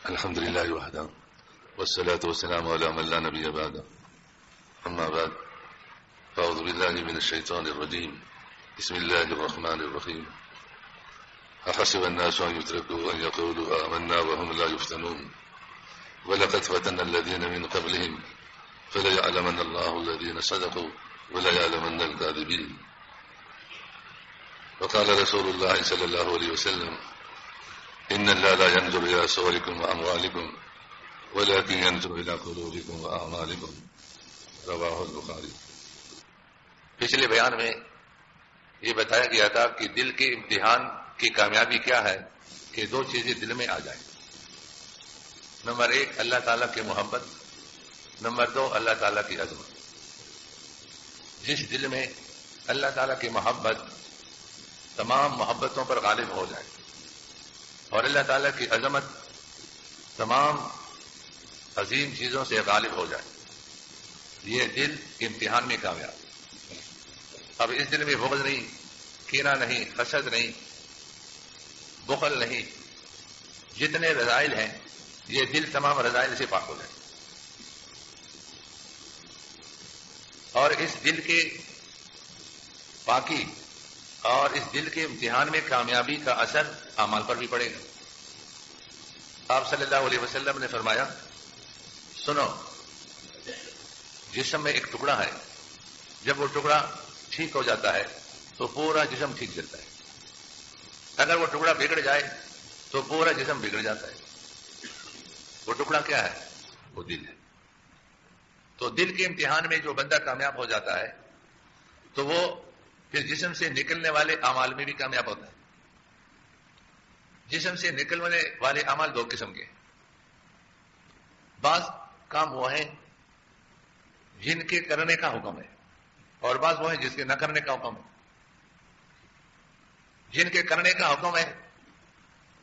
الحمد لله وحده والصلاة والسلام على من لا نبي بعده أما بعد فأعوذ بالله من الشيطان الرجيم بسم الله الرحمن الرحيم أحسب الناس أن يتركوا أن يقولوا آمنا وهم لا يفتنون ولقد فتنا الذين من قبلهم فليعلمن الله الذين صدقوا وليعلمن الكاذبين وقال رسول الله صلى الله عليه وسلم إن الله لا ينظر إلى صوركم وأموالكم ولكن ينظر إلى قلوبكم وأعمالكم رواہ البخاری۔ پچھلے بیان میں یہ بتایا گیا تھا کہ دل کے امتحان کی کامیابی کیا ہے کہ دو چیزیں دل میں آ جائیں۔ نمبر 1 اللہ تعالیٰ کی محبت، نمبر 2 اللہ تعالیٰ کی عظمت۔ جس دل میں اللہ تعالیٰ کی محبت تمام محبتوں پر غالب ہو جائے اور اللہ تعالیٰ کی عظمت تمام عظیم چیزوں سے غالب ہو جائے، یہ دل امتحان میں کامیاب۔ اب اس دل میں بغض نہیں، کینہ نہیں، حسد نہیں، بخل نہیں، جتنے رذائل ہیں یہ دل تمام رذائل سے پاک ہو جائے، اور اس دل کے پاکی اور اس دل کے امتحان میں کامیابی کا اثر اعمال پر بھی پڑے گا۔ آپ صلی اللہ علیہ وسلم نے فرمایا، سنو، جسم میں ایک ٹکڑا ہے، جب وہ ٹکڑا ٹھیک ہو جاتا ہے تو پورا جسم ٹھیک چلتا ہے، اگر وہ ٹکڑا بگڑ جائے تو پورا جسم بگڑ جاتا ہے۔ وہ ٹکڑا کیا ہے؟ وہ دل ہے۔ تو دل کے امتحان میں جو بندہ کامیاب ہو جاتا ہے تو وہ پھر جسم سے نکلنے والے اعمال میں بھی کامیاب ہوتا ہے۔ جسم سے نکلنے والے اعمال دو قسم کے ہیں، بعض کام وہ ہیں جن کے کرنے کا حکم ہے اور بعض وہ ہیں جس کے نہ کرنے کا حکم ہے۔ جن کے کرنے کا حکم ہے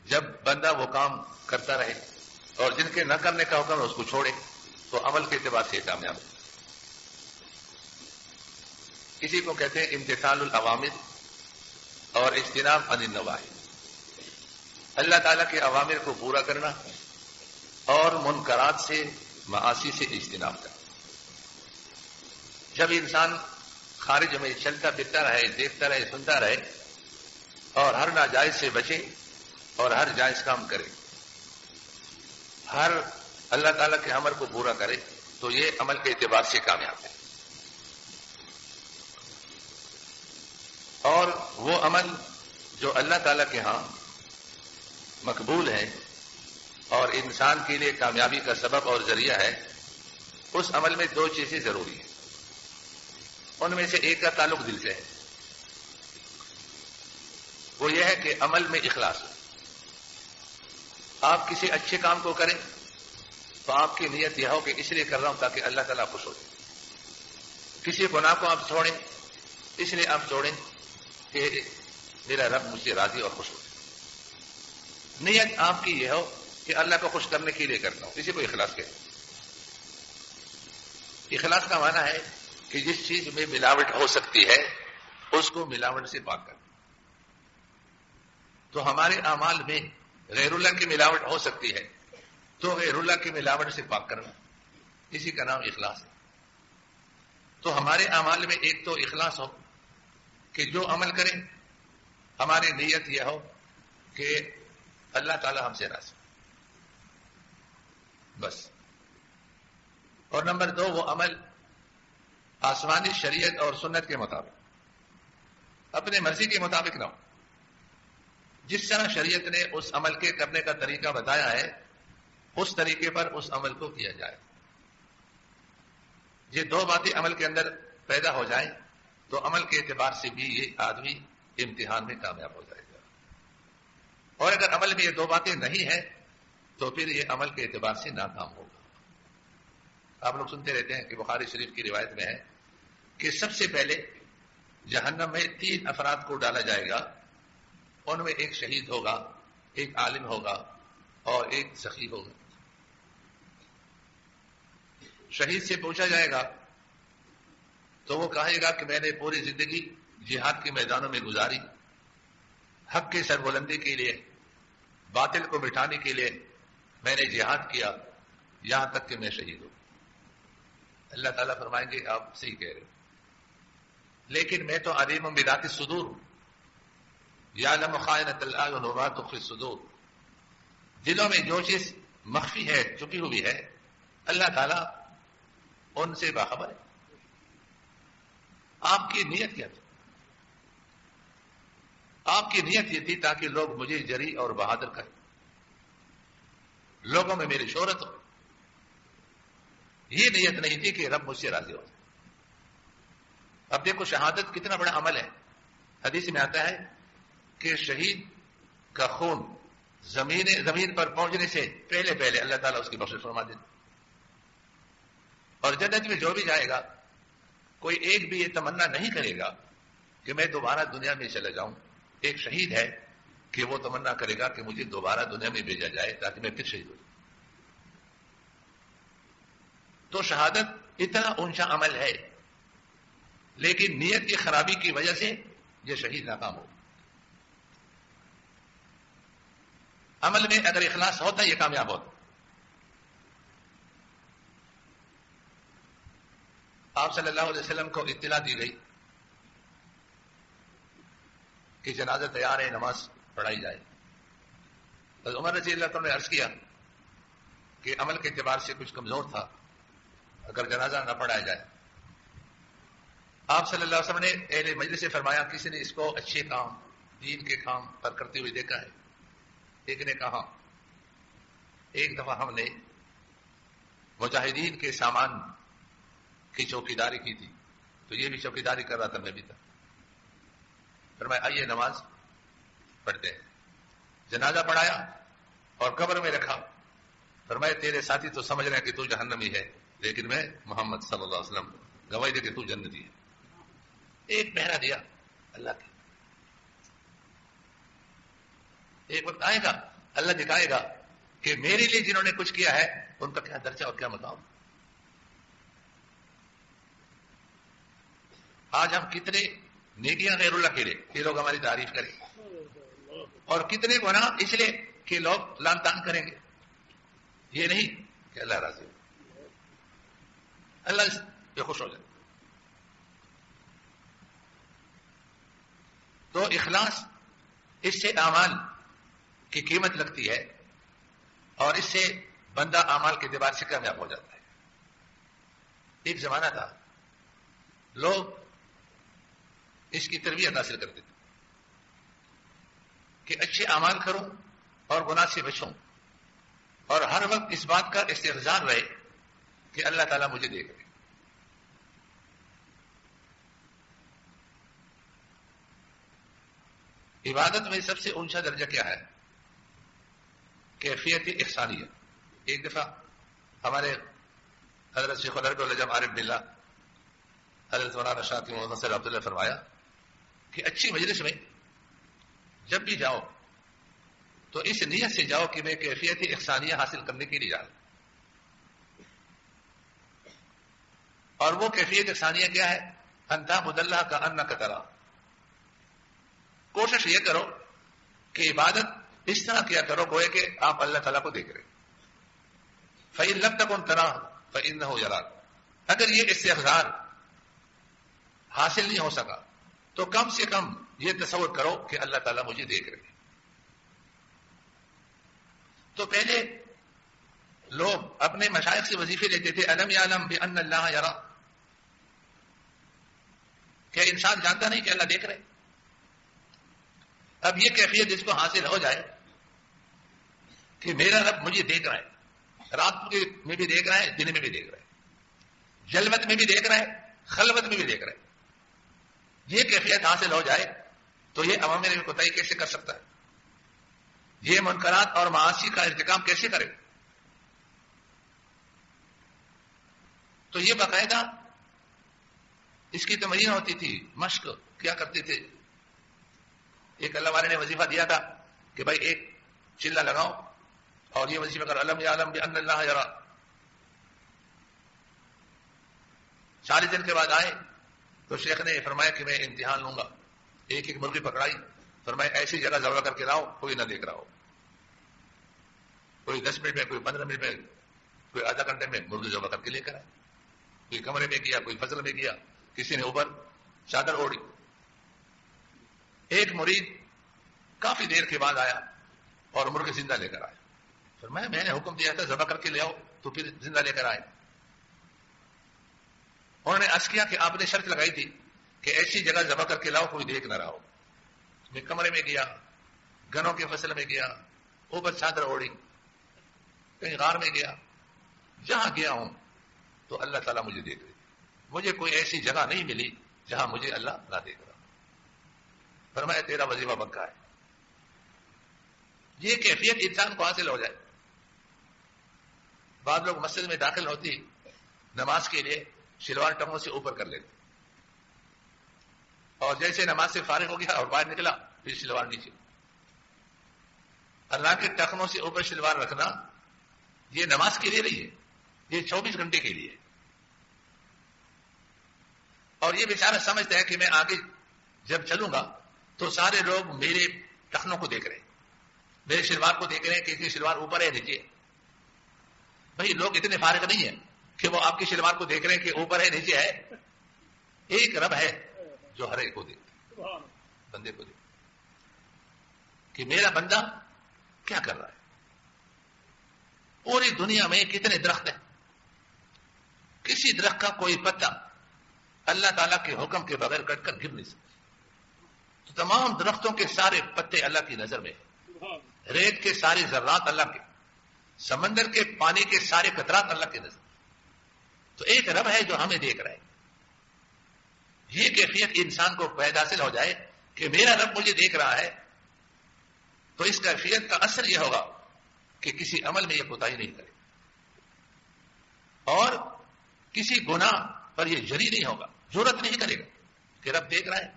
جب بندہ وہ کام کرتا رہے، اور جن کے نہ کرنے کا حکم ہے اس کو چھوڑے، تو عمل کے اعتبار سے کامیاب ہے۔ اسی کو کہتے ہیں امتثال الاوامر اور اجتناب عن النواہی۔ اللہ تعالیٰ کے اوامر کو پورا کرنا اور منکرات سے، معاصی سے اجتناب کرنا۔ جب انسان خارج میں چلتا پھرتا رہے، دیکھتا رہے، سنتا رہے اور ہر ناجائز سے بچے اور ہر جائز کام کرے، ہر اللہ تعالیٰ کے امر کو پورا کرے، تو یہ عمل کے اعتبار سے کامیاب ہے۔ اور وہ عمل جو اللہ تعالیٰ کے ہاں مقبول ہے اور انسان کے لیے کامیابی کا سبب اور ذریعہ ہے، اس عمل میں دو چیزیں ضروری ہیں۔ ان میں سے ایک کا تعلق دل سے ہے، وہ یہ ہے کہ عمل میں اخلاص ہو۔ آپ کسی اچھے کام کو کریں تو آپ کی نیت یہ ہو کہ اس لیے کر رہا ہوں تاکہ اللہ تعالیٰ خوش ہو جائے۔ کسی گناہ کو آپ چھوڑیں اس لیے آپ چھوڑیں کہ میرا رب مجھ سے راضی اور خوش ہو جائے۔ نیت آپ کی یہ ہو کہ اللہ کو خوش کرنے کے لیے کرتا ہوں، اسی کو اخلاص کہتے ہیں۔ اخلاص کا معنی ہے کہ جس چیز میں ملاوٹ ہو سکتی ہے اس کو ملاوٹ سے پاک کرنا۔ تو ہمارے اعمال میں غیر اللہ کی ملاوٹ ہو سکتی ہے تو غیر اللہ کی ملاوٹ سے پاک کرنا، اسی کا نام اخلاص ہے۔ تو ہمارے اعمال میں ایک تو اخلاص ہو کہ جو عمل کریں ہماری نیت یہ ہو کہ اللہ تعالی ہم سے راضی، بس۔ اور نمبر 2 وہ عمل آسمانی شریعت اور سنت کے مطابق، اپنے مرضی کے مطابق نہ ہو۔ جس طرح شریعت نے اس عمل کے کرنے کا طریقہ بتایا ہے اس طریقے پر اس عمل کو کیا جائے۔ یہ دو باتیں عمل کے اندر پیدا ہو جائیں تو عمل کے اعتبار سے بھی یہ آدمی امتحان میں کامیاب ہو جائے گا، اور اگر عمل میں یہ دو باتیں نہیں ہیں تو پھر یہ عمل کے اعتبار سے ناکام ہوگا۔ آپ لوگ سنتے رہتے ہیں کہ بخاری شریف کی روایت میں ہے کہ سب سے پہلے جہنم میں 3 افراد کو ڈالا جائے گا، ان میں ایک شہید ہوگا، ایک عالم ہوگا اور ایک سخی ہوگا۔ شہید سے پوچھا جائے گا تو وہ کہے گا کہ میں نے پوری زندگی جہاد کے میدانوں میں گزاری، حق کی سربلندی کے لیے، باطل کو مٹانے کے لیے، میں نے جہاد کیا یہاں تک کہ میں شہید ہوں. اللہ تعالیٰ فرمائیں گے آپ صحیح کہہ رہے ہو، لیکن میں تو علیم بذات الصدور ہوں. یعلم خائنۃ الاعین وما تخفی الصدور. دلوں میں جو چیز مخفی ہے، چھپی ہوئی ہے، اللہ تعالیٰ ان سے باخبر ہے. آپ کی نیت کیا تھی؟ آپ کی نیت یہ تھی تاکہ لوگ مجھے جری اور بہادر کہیں، لوگوں میں میری شہرت ہو. یہ نیت نہیں تھی کہ رب مجھ سے راضی ہو. اب دیکھو شہادت کتنا بڑا عمل ہے. حدیث میں آتا ہے کہ شہید کا خون زمین پر پہنچنے سے پہلے پہلے اللہ تعالیٰ اس کی بخشش فرما دیتا. اور جنت میں جو بھی جائے گا کوئی ایک بھی یہ تمنا نہیں کرے گا کہ میں دوبارہ دنیا میں چلا جاؤں. ایک شہید ہے کہ وہ تمنا کرے گا کہ مجھے دوبارہ دنیا میں بھیجا جائے تاکہ میں پھر شہید ہو جاؤں. تو شہادت اتنا اونچا عمل ہے، لیکن نیت کی خرابی کی وجہ سے یہ شہید ناکام ہو. عمل میں اگر اخلاص ہوتا یہ کامیاب ہوتا. آپ صلی اللہ علیہ وسلم کو اطلاع دی گئی کہ جنازہ تیار ہے، نماز پڑھائی جائے. حضرت عمر رضی اللہ عنہ نے عرض کیا کہ عمل کے اعتبار سے کچھ کمزور تھا، اگر جنازہ نہ پڑھایا جائے. آپ صلی اللہ علیہ وسلم نے اہل مجلس سے فرمایا کسی نے اس کو اچھے کام دین کے کام پر کرتے ہوئے دیکھا ہے؟ ایک نے کہا ایک دفعہ ہم نے مجاہدین کے سامان کی چوکیداری کی تھی، تو یہ بھی چوکیداری کر رہا تھا، میں بھی تھا. فرمایا آئیے نماز پڑھتے ہیں. جنازہ پڑھایا اور قبر میں رکھا. فرمایا تیرے ساتھی تو سمجھ رہے ہیں کہ تو جہنمی ہے، لیکن میں محمد صلی اللہ علیہ وسلم گواہی دے کہ تو جنتی ہے. ایک پہرا دیا اللہ کے. ایک وقت آئے گا اللہ دکھائے گا کہ میرے لیے جنہوں نے کچھ کیا ہے ان کا کیا درجہ اور کیا مقام. آج ہم کتنے نیکیاں غیر اللہ کے لیے کہ لوگ ہماری تعریف کریں، اور کتنے گناہ اس لیے کہ لوگ لان تان کریں گے. یہ نہیں کہ اللہ راضی ہو، اللہ اس پہ خوش ہو جائے. تو اخلاص، اس سے اعمال کی قیمت لگتی ہے اور اس سے بندہ اعمال کے اعتبار سے کامیاب ہو جاتا ہے. ایک زمانہ تھا لوگ اس کی تربیت حاصل کرتے تھے کہ اچھے اعمال کروں اور گناہ سے بچوں، اور ہر وقت اس بات کا استحضار رہے کہ اللہ تعالیٰ مجھے دیکھ رہے. عبادت میں سب سے اونچا درجہ کیا ہے؟ کیفیت احسانیہ. ایک دفعہ ہمارے حضرت شیخ العرب العجم عارف باللہ حضرت مولانا شاہ کی محمد صلی اللہ فرمایا کہ اچھی مجلس میں جب بھی جاؤ تو اس نیت سے جاؤ کہ میں کیفیت احسانیہ حاصل کرنے کے لیے جا رہا ہوں. اور وہ کیفیت احسانیہ کیا ہے؟ انتا مدلہ کا ان کا طرح. کوشش یہ کرو کہ عبادت اس طرح کیا کرو گوئے کہ آپ اللہ تعالیٰ کو دیکھ رہے. فَإِن لَمْ تَكُنْ تَرَاهُ فَإِنَّهُ يَرَاكَ. اگر یہ استحضار حاصل نہیں ہو سکا تو کم سے کم یہ تصور کرو کہ اللہ تعالیٰ مجھے دیکھ رہے. تو پہلے لوگ اپنے مشائخ سے وظیفے لیتے تھے الم یعلم بان اللہ یرا. کیا انسان جانتا نہیں کہ اللہ دیکھ رہے؟ اب یہ کیفیت جس کو حاصل ہو جائے کہ میرا رب مجھے دیکھ رہا ہے، رات میں بھی دیکھ رہا ہے، دن میں بھی دیکھ رہا ہے، جلوت میں بھی دیکھ رہا ہے، خلوت میں بھی دیکھ رہا ہے، یہ کیفیت حاصل ہو جائے تو یہ عوامر میں کوتاہی کیسے کر سکتا ہے؟ یہ منکرات اور معاصی کا ارتکاب کیسے کرے؟ تو یہ باقاعدہ اس کی تمرین ہوتی تھی، مشق کیا کرتے تھے. ایک اللہ والے نے وظیفہ دیا تھا کہ بھائی ایک چلہ لگاؤ اور یہ وظیفہ کر الم یعلم بان اللہ یرا. 40 دن کے بعد آئے تو شیخ نے فرمایا کہ میں امتحان لوں گا. ایک ایک مرغی پکڑائی، فرمایا ایسی جگہ ذبح کر کے لاؤ کوئی نہ دیکھ رہا ہو. کوئی 10 منٹ میں، کوئی 15 منٹ میں، کوئی آدھا گھنٹے میں مرغی ذبح کر کے لے کر آئے. کوئی کمرے میں کیا، کوئی فضل میں کیا، کسی نے اوپر چادر اوڑھی. ایک مرید کافی دیر کے بعد آیا اور مرغی زندہ لے کر آیا. پھر میں نے حکم دیا تھا ذبح کر کے لے آؤ، تو پھر زندہ لے کر آئے. انہوں نے عرض کیا کہ آپ نے شرط لگائی تھی کہ ایسی جگہ ذبح کر کے لاؤ کوئی دیکھ نہ رہا ہو. میں کمرے میں گیا، گنوں کے فصل میں گیا، اوپر چادر اوڑھی، کہیں غار میں گیا، جہاں گیا ہوں تو اللہ تعالیٰ مجھے دیکھ رہے. مجھے کوئی ایسی جگہ نہیں ملی جہاں مجھے اللہ نہ دیکھ رہا. فرمایا تیرا وظیفہ پکا ہے. یہ کیفیت انسان کو حاصل ہو جائے. بعض لوگ مسجد میں داخل ہوتی نماز کے لیے شلوار ٹنگوں سے اوپر کر لیتے، اور جیسے نماز سے فارغ ہو گیا اور باہر نکلا پھر شلوار نیچے. اللہ کے ٹخنوں سے اوپر شلوار رکھنا یہ نماز کے لیے نہیں ہے، یہ 24 گھنٹے کے لیے. اور یہ بیچارہ سمجھتا ہے کہ میں آگے جب چلوں گا تو سارے لوگ میرے ٹخنوں کو دیکھ رہے ہیں، میرے شلوار کو دیکھ رہے ہیں کہ اس کی شلوار اوپر ہے نیچے. بھائی لوگ اتنے فارغ نہیں ہیں کہ وہ آپ کی شلوار کو دیکھ رہے ہیں کہ اوپر ہے نیچے ہے. ایک رب ہے جو ہر ایک کو دیکھتا، بندے کو دیکھتا کہ میرا بندہ کیا کر رہا ہے. پوری دنیا میں کتنے درخت ہیں، کسی درخت کا کوئی پتا اللہ تعالیٰ کے حکم کے بغیر کٹ کر گر نہیں سکتا. تو تمام درختوں کے سارے پتے اللہ کی نظر میں ہیں، ریت کے سارے ذرات اللہ کے، سمندر کے پانی کے سارے قطرات اللہ کے نظر. تو ایک رب ہے جو ہمیں دیکھ رہا ہے. یہ کیفیت انسان کو پیدا حاصل ہو جائے کہ میرا رب مجھے دیکھ رہا ہے، تو اس کیفیت کا اثر یہ ہوگا کہ کسی عمل میں یہ کوتاہی نہیں کرے اور کسی گناہ پر یہ جری نہیں ہوگا، جرأت نہیں کرے گا کہ رب دیکھ رہا ہے.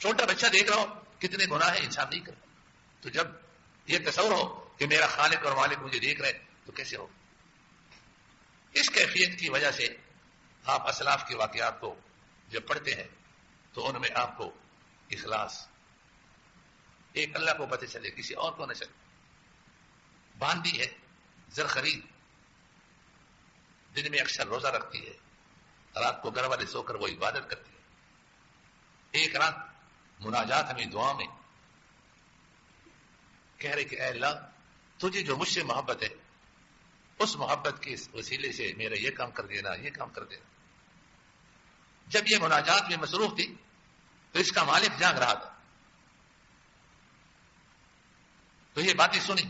چھوٹا بچہ دیکھ رہا ہو کتنے گناہ ہیں انسان نہیں کرتا. تو جب یہ تصور ہو کہ میرا خالق اور مالک مجھے دیکھ رہے تو کیسے ہوگا. اس کیفیت کی وجہ سے آپ اسلاف کے واقعات کو جب پڑھتے ہیں تو ان میں آپ کو اخلاص، ایک اللہ کو پتہ چلے کسی اور کو نہ چلے. باندھی ہے زر خرید، دن میں اکثر روزہ رکھتی ہے، رات کو گھر والے سو کر وہ عبادت کرتی ہے. ایک رات مناجات ہمیں دعا میں کہہ رہے کہ اے اللہ تجھے جو مجھ سے محبت ہے اس محبت کے وسیلے سے میرا یہ کام کر دینا، یہ کام کر دینا. جب یہ مناجات میں مصروف تھی تو اس کا مالک جاگ رہا تھا. تو یہ باتیں سنی،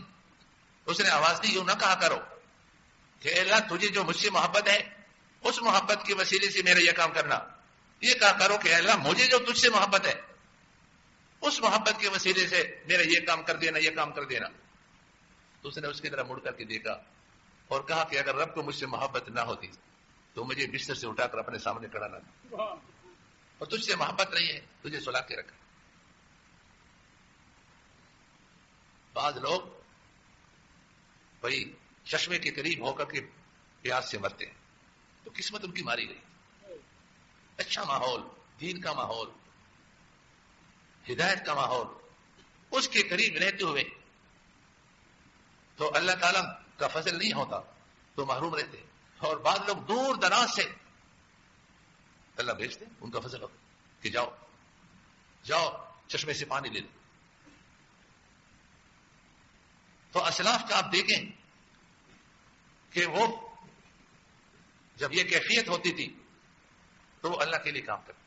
اس نے آواز دی، یوں نہ کہا کرو کہ اے اللہ تجھے جو مجھ سے محبت ہے اس محبت کے وسیلے سے میرا یہ کام کرنا. یہ کہا کرو کہ اے اللہ مجھے جو تجھ سے محبت ہے اس محبت کے وسیلے سے میرا یہ کام کر دینا، یہ کام کر دینا. تو اس نے اس کی طرح مڑ کر کے دیکھا اور کہا کہ اگر رب کو مجھ سے محبت نہ ہوتی تو مجھے بستر سے اٹھا کر اپنے سامنے کھڑا نہ تھا، اور تجھ سے محبت نہیں ہے تجھے سلا کے رکھا. بعض لوگ بھائی چشمے کے قریب ہو کر کے پیاس سے مرتے ہیں تو قسمت ان کی ماری گئی. اچھا ماحول، دین کا ماحول، ہدایت کا ماحول، اس کے قریب رہتے ہوئے تو اللہ تعالیٰ کا فضل نہیں ہوتا تو محروم رہتے. اور بعض لوگ دور دراز سے اللہ بھیجتے ان کا فضل ہوتا کہ جاؤ جاؤ چشمے سے پانی لے لو. تو اسلاف کا آپ دیکھیں کہ وہ جب یہ کیفیت ہوتی تھی تو وہ اللہ کے لیے کام کرتے.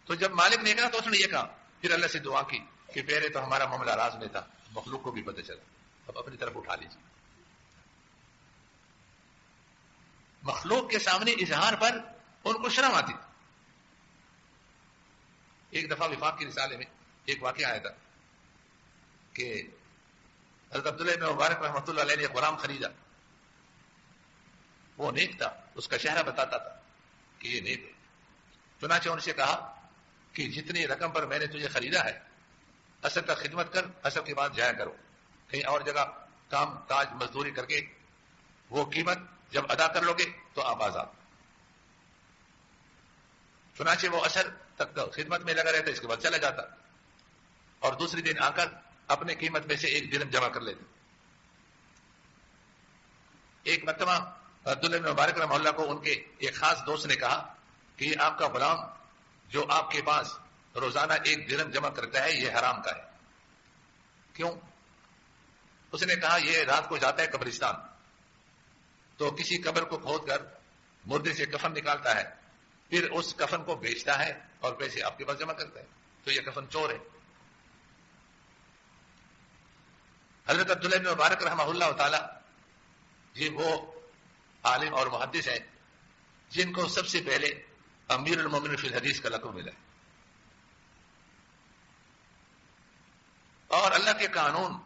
تو جب مالک نے کہا تو اس نے یہ کہا، پھر اللہ سے دعا کی کہ پہلے تو ہمارا معاملہ راز میں تھا، مخلوق کو بھی پتہ چلا، اب اپنی طرف اٹھا لیجیے. مخلوق کے سامنے اظہار پر ان کو شرم آتی تھی. ایک دفعہ وفاق کی رسالے میں ایک واقعہ آیا تھا کہ حضرت عبداللہ بن مبارک رحمۃ اللہ علیہ نے غلام خریدا. وہ نیک تھا، اس کا چہرہ بتاتا تھا کہ یہ نیک ہے. چنانچہ ان سے کہا کہ جتنی رقم پر میں نے تجھے خریدا ہے اثر کا خدمت کر، اثر کے بعد جایا کرو کہیں اور جگہ کام کاج مزدوری کر کے وہ قیمت جب ادا کر لو گے تو آپ آزاد. چنانچہ وہ اثر تک خدمت میں لگا رہتا، اس کے بعد چلا جاتا اور دوسری دن آ کر اپنے قیمت میں سے ایک درہم جمع کر لیتے. ایک مرتبہ عبداللہ بن مبارک رحمہ اللہ کو ان کے ایک خاص دوست نے کہا کہ یہ آپ کا غلام جو آپ کے پاس روزانہ 1 درہم جمع کرتا ہے یہ حرام کا ہے. کیوں؟ اس نے کہا یہ رات کو جاتا ہے قبرستان تو کسی قبر کو کھود کر مردے سے کفن نکالتا ہے, پھر اس کفن کو بیچتا ہے اور پیسے آپ کے پاس جمع کرتا ہے, تو یہ کفن چور ہے. حضرت عبداللہ بن مبارک رحمہ اللہ تعالی یہ وہ عالم اور محدث ہیں جن کو سب سے پہلے امیر المومنین فی الحدیث کا لقب ملا ہے, اور اللہ کے قانون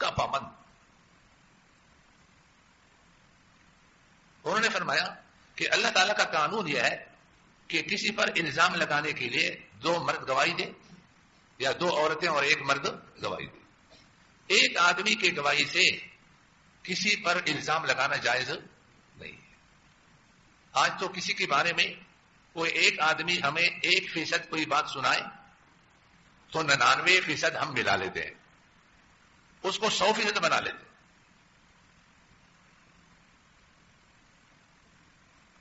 کا پابند. انہوں نے فرمایا کہ اللہ تعالیٰ کا قانون یہ ہے کہ کسی پر الزام لگانے کے لیے 2 مرد گواہی دے یا 2 عورتیں اور 1 مرد گواہی دے. ایک آدمی کی گواہی سے کسی پر الزام لگانا جائز نہیں ہے. آج تو کسی کے بارے میں کوئی ایک آدمی ہمیں 1% کوئی بات سنائے تو 99% ہم ملا لیتے ہیں, اس کو 100% بنا لیتے ہیں.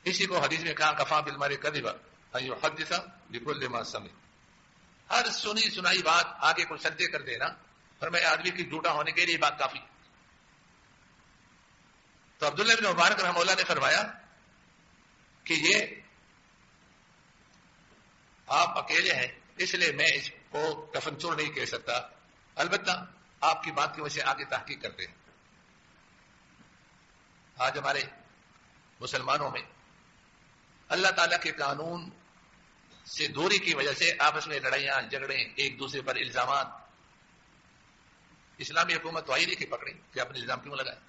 اسی کو حدیث میں کہا کفا بالمرء کذبا ان یحدث بکل ما سمع. ہر سنی سنائی بات آگے کو سجدے کر دینا, فرمایا آدمی کی جھوٹا ہونے کے لیے بات کافی. تو عبداللہ بن مبارک رحمہ اللہ نے فرمایا کہ یہ آپ اکیلے ہیں اس لیے میں اس کو کفن چور نہیں کہہ سکتا, البتہ آپ کی بات کی وجہ سے آگے تحقیق کرتے ہیں. آج ہمارے مسلمانوں میں اللہ تعالیٰ کے قانون سے دوری کی وجہ سے آپس میں لڑائیاں جھگڑے, ایک دوسرے پر الزامات. اسلامی حکومت تو آئی نہیں کہ پکڑی کہ اپنے الزام کیوں لگائے.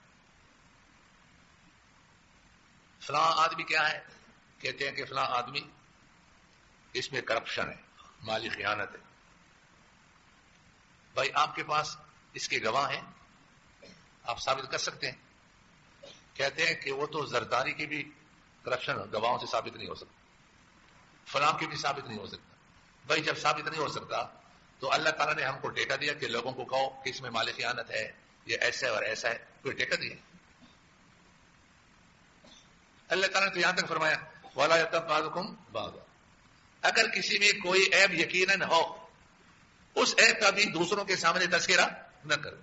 فلاں آدمی کیا ہے, کہتے ہیں کہ فلاں آدمی اس میں کرپشن ہے, مالی خیانت ہے. بھائی آپ کے پاس اس کے گواہ ہیں, آپ ثابت کر سکتے ہیں. کہتے ہیں کہ وہ تو زرداری کی بھی کرپشن گواہوں سے ثابت نہیں ہو سکتا, فلاں کی بھی ثابت نہیں ہو سکتا. بھائی جب ثابت نہیں ہو سکتا تو اللہ تعالیٰ نے ہم کو ٹیکا دیا کہ لوگوں کو کہو کہ اس میں مالی خیانت ہے, یہ ایسا ہے اور ایسا ہے, کوئی ٹیکا دیا. اللہ تعالیٰ نے تو یہاں تک فرمایا وَلَا يَغْتَبْ بَعْضُكُمْ بَعْضًا, اگر کسی میں کوئی عیب یقیناً ہو اس عیب کا بھی دوسروں کے سامنے تذکرہ نہ کرو,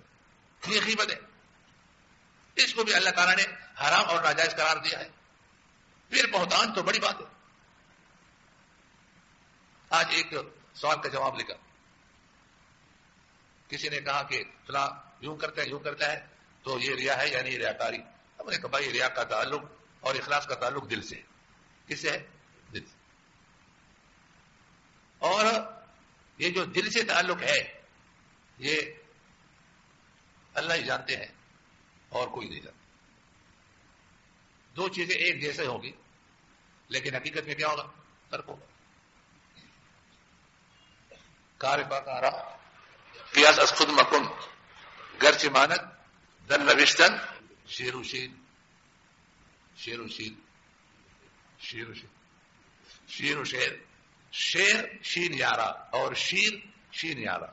یہ غیبت ہے. اس کو بھی اللہ تعالیٰ نے حرام اور ناجائز قرار دیا ہے. پھر بہتان تو بڑی بات ہے. آج ایک سوال کا جواب لکھا, کسی نے کہا کہ فلاں یوں کرتا ہے تو یہ ریا ہے یا نہیں ریاکاری. ہم نے کہا بھائی ریا کا تعلق اور اخلاص کا تعلق دل سے. کس سے ہے؟ دل سے. اور یہ جو دل سے تعلق ہے یہ اللہ ہی جانتے ہیں اور کوئی نہیں جانتا. 2 چیزیں ایک جیسے ہوگی لیکن حقیقت میں کیا ہوگا؟ فرق ہوگا. کار پاکارا پیاس از خود مکن گرچہ مانت دن نوشتن شیر و شیر شیر و شیر شیر و شیر شیر و شیر شیر شین یارا اور شیر شین یارا,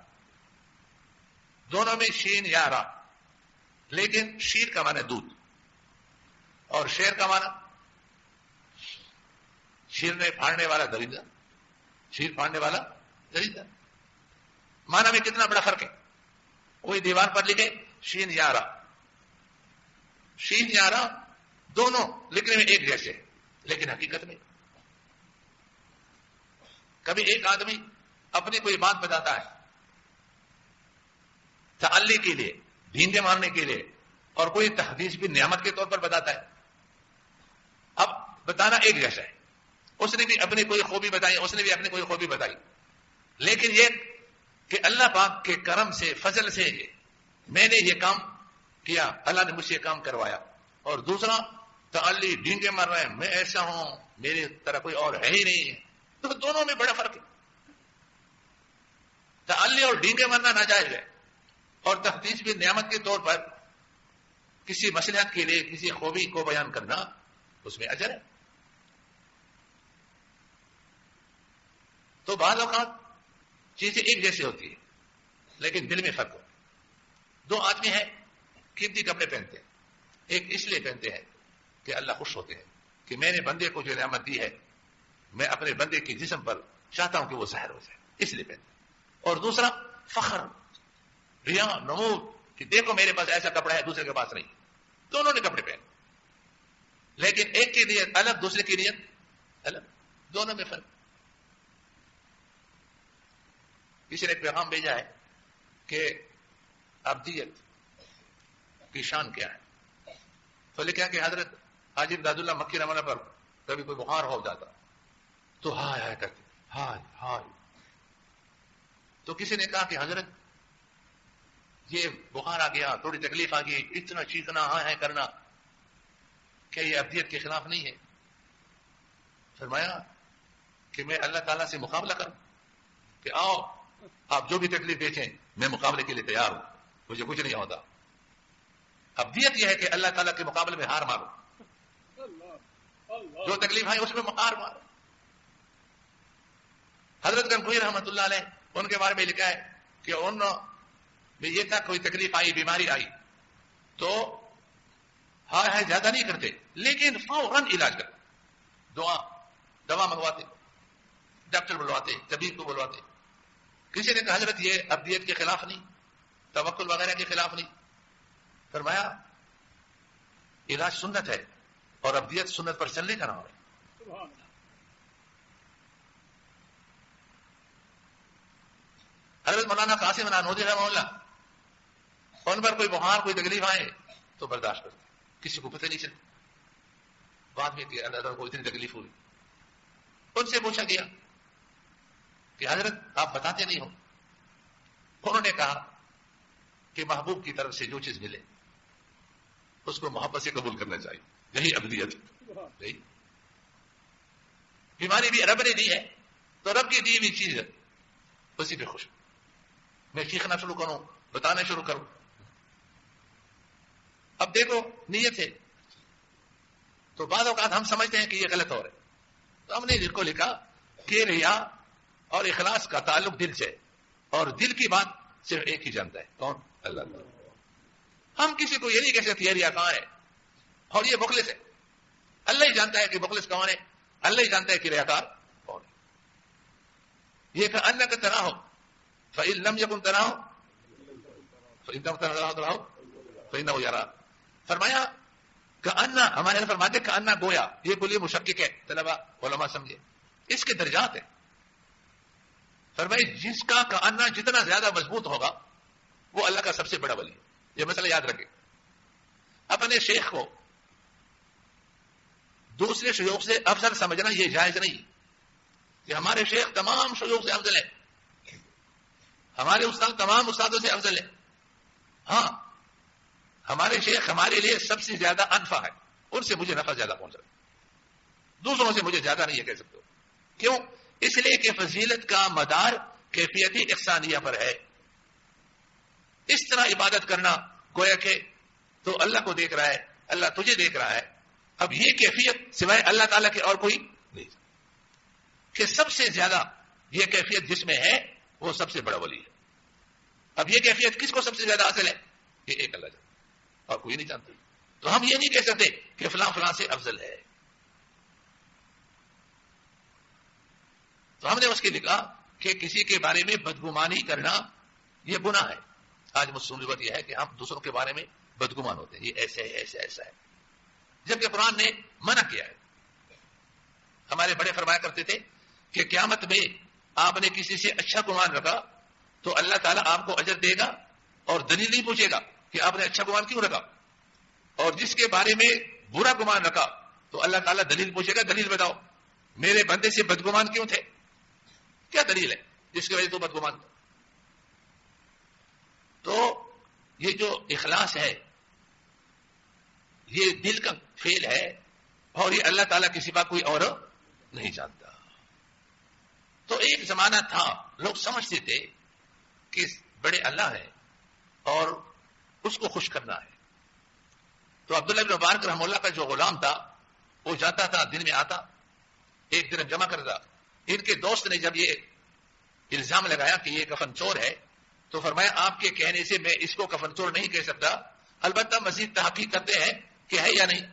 دونوں میں شین یارا, لیکن شیر کا معنی دودھ اور شیر کا معنی شیر نے پھاڑنے والا درندہ, شیر پھاڑنے والا درندہ. معنی میں کتنا بڑا فرق ہے. کوئی دیوار پر لکھے شین یارا, شین یارا دونوں لکھنے میں ایک جیسے لیکن حقیقت میں کبھی ایک آدمی اپنی کوئی بات بتاتا ہے تعلی کے لیے, ڈھینگے مارنے کے لیے, اور کوئی تحدیث بھی نعمت کے طور پر بتاتا ہے. اب بتانا ایک جیسا ہے, اس نے بھی اپنی کوئی خوبی بتائی, اس نے بھی اپنی کوئی خوبی بتائی, لیکن یہ کہ اللہ پاک کے کرم سے فضل سے میں نے یہ کام کیا, اللہ نے مجھ سے یہ کام کروایا. اور دوسرا تعلی ڈھینگے مار رہے ہیں, میں ایسا ہوں, میری طرح کوئی اور ہے ہی نہیں. تو دونوں میں بڑا فرق ہے. تعلی اور ڈھینگے مارنا ناجائز ہے, اور تحدیث بھی نعمت کے طور پر کسی مصلحت کے لیے کسی خوبی کو بیان کرنا اس میں اجر ہے. تو بعض اوقات چیزیں ایک جیسی ہوتی ہے لیکن دل میں فرق ہو. 2 آدمی ہیں قیمتی کپڑے پہنتے ہیں. ایک اس لیے پہنتے ہیں کہ اللہ خوش ہوتے ہیں کہ میں نے بندے کو جو نعمت دی ہے میں اپنے بندے کے جسم پر چاہتا ہوں کہ وہ ظاہر ہو جائے, اس لیے پہنتے ہیں. اور دوسرا فخر, ریا, نمود کہ دیکھو میرے پاس ایسا کپڑا ہے دوسرے کے پاس نہیں. دونوں نے کپڑے پہنے لیکن ایک کی نیت الگ دوسرے کی نیت الگ, دونوں میں فرق. کسی نے ایک پیغام بھیجا ہے کہ ابدیت کی شان کیا ہے, تو لکھا کہ حضرت حاجی امداد اللہ مکی رحمہ اللہ پر کبھی کوئی بخار ہو جاتا تو ہائے ہائے کرتے, ہائے ہائے. تو کسی نے کہا کہ حضرت یہ بخار آ گیا, تھوڑی تکلیف آ گئی, اتنا چیخنا ہائے ہائے کرنا کیا یہ ابدیت کے خلاف نہیں ہے؟ فرمایا کہ میں اللہ تعالیٰ سے مقابلہ کروں کہ آؤ آپ جو بھی تکلیف دیکھیں میں مقابلے کے لیے تیار ہوں, مجھے کچھ نہیں ہوتا. ابدیت یہ ہے کہ اللہ تعالیٰ کے مقابلے میں ہار مارو, جو تکلیف ہے اس میں ہار مارو. حضرت گنگوئی رحمۃ اللہ علیہ ان کے بارے میں لکھا ہے کہ ان میں یہ تھا کوئی تکلیف آئی, بیماری آئی تو ہائے ہائے زیادہ نہیں کرتے لیکن فوراً علاج کرتے, دوا منگواتے, ڈاکٹر بلواتے, طبیب کو بلواتے. کسی نے کہا حضرت یہ ابدیت کے خلاف نہیں, توکل وغیرہ کے خلاف نہیں. فرمایا علاج سنت ہے اور ابدیت سنت پر چلنے کا نام ہے. حضرت مولانا قاسم نانوتوی رحمہ اللہ ان پر کوئی بخار کوئی تکلیف آئے تو برداشت کرتے, کسی کو پتہ نہیں چلتا. بعد میں کہ اللہ تعالیٰ کو اتنی تکلیف ہوئی, ان سے پوچھا گیا کہ حضرت آپ بتاتے نہیں ہو. انہوں نے کہا کہ محبوب کی طرف سے جو چیز ملے اس کو محبت سے قبول کرنا چاہیے, یہی ابدیت. بیماری بھی رب نے دی ہے تو رب کی دی ہوئی چیز ہے اسی پہ خوش. میں چیخنا شروع کروں, بتانا شروع کروں. اب دیکھو نیت ہے تو بعض اوقات ہم سمجھتے ہیں کہ یہ غلط ہو رہا ہے تو ہم نے دل کو لکھا کہ ریا اور اخلاص کا تعلق دل سے, اور دل کی بات صرف ایک ہی جانتا ہے, کون؟ اللہ تعالیٰ. ہم کسی کو یہ نہیں کہہ سکتے یہ ریا کہاں ہے اور یہ مخلص ہے. اللہ ہی جانتا ہے کہ مخلص کون ہے, اللہ ہی جانتا ہے کہ ریاکار کون ہے. یہ کہ اللہ کا تنا ہو فَإِن لَمْ يَكُنْ تَنَا ہو فَإِن لَمْ تَنَا ہو فَإِنَّهُ يَرَا. فرمایا کہ انا, ہمارے فرماتے کہ انا گویا, یہ بولیے مشکک ہے, طلبہ علماء سمجھے اس کے درجات ہیں. فرمائے جس کا کہنا جتنا زیادہ مضبوط ہوگا وہ اللہ کا سب سے بڑا ولی ہے. یہ مسئلہ یاد رکھیں. اپنے شیخ کو دوسرے شیوخ سے افضل سمجھنا یہ جائز نہیں کہ ہمارے شیخ تمام شیوخ سے افضل ہے, ہمارے استاد تمام استادوں سے افضل ہے. ہاں ہمارے شیخ ہمارے لیے سب سے زیادہ انفع ہے, ان سے مجھے نفع زیادہ پہنچ رہا ہے, دوسروں سے مجھے زیادہ نہیں ہے کہہ سکتے ہو. کیوں؟ اس لیے کہ فضیلت کا مدار کیفیتی احسانیہ پر ہے. اس طرح عبادت کرنا گویا کہ تو اللہ کو دیکھ رہا ہے, اللہ تجھے دیکھ رہا ہے. اب یہ کیفیت سوائے اللہ تعالیٰ کے اور کوئی نہیں, کہ سب سے زیادہ یہ کیفیت جس میں ہے وہ سب سے بڑا ولی ہے. اب یہ کیفیت کس کو سب سے زیادہ حاصل ہے؟ یہ ایک اللہ جانتا اور کوئی نہیں جانتا. تو ہم یہ نہیں کہہ سکتے کہ فلاں فلاں سے افضل ہے. تو ہم نے اس کے لکھا کہ کسی کے بارے میں بدگمانی کرنا یہ گناہ ہے. آج مصیبت یہ ہے کہ ہم دوسروں کے بارے میں بدگمان ہوتے ہیں, یہ ایسے ہے ایسے ایسا ہے, جبکہ قرآن نے منع کیا ہے. ہمارے بڑے فرمایا کرتے تھے کہ قیامت میں آپ نے کسی سے اچھا گمان رکھا تو اللہ تعالیٰ آپ کو اجر دے گا اور دلیل نہیں پوچھے گا کہ آپ نے اچھا گمان کیوں رکھا, اور جس کے بارے میں برا گمان رکھا تو اللہ تعالیٰ دلیل پوچھے گا, دلیل بتاؤ میرے بندے سے بدگمان کیوں تھے, کیا دلیل ہے جس کی وجہ سے بدگمان تھا. تو یہ جو اخلاص ہے یہ دل کا فعل ہے اور یہ اللہ تعالیٰ کی سوا کوئی اور نہیں جانتا. تو ایک زمانہ تھا لوگ سمجھتے تھے کہ بڑے اللہ ہیں اور اس کو خوش کرنا ہے. تو عبداللہ بن مبارک رحمہ اللہ کا جو غلام تھا وہ جاتا تھا, دن میں آتا, ایک دن جمع کرتا. ان کے دوست نے جب یہ الزام لگایا کہ یہ کفن چور ہے تو فرمایا آپ کے کہنے سے میں اس کو کفن چور نہیں کہہ سکتا, البتہ مزید تحقیق کرتے ہیں کہ ہے یا نہیں.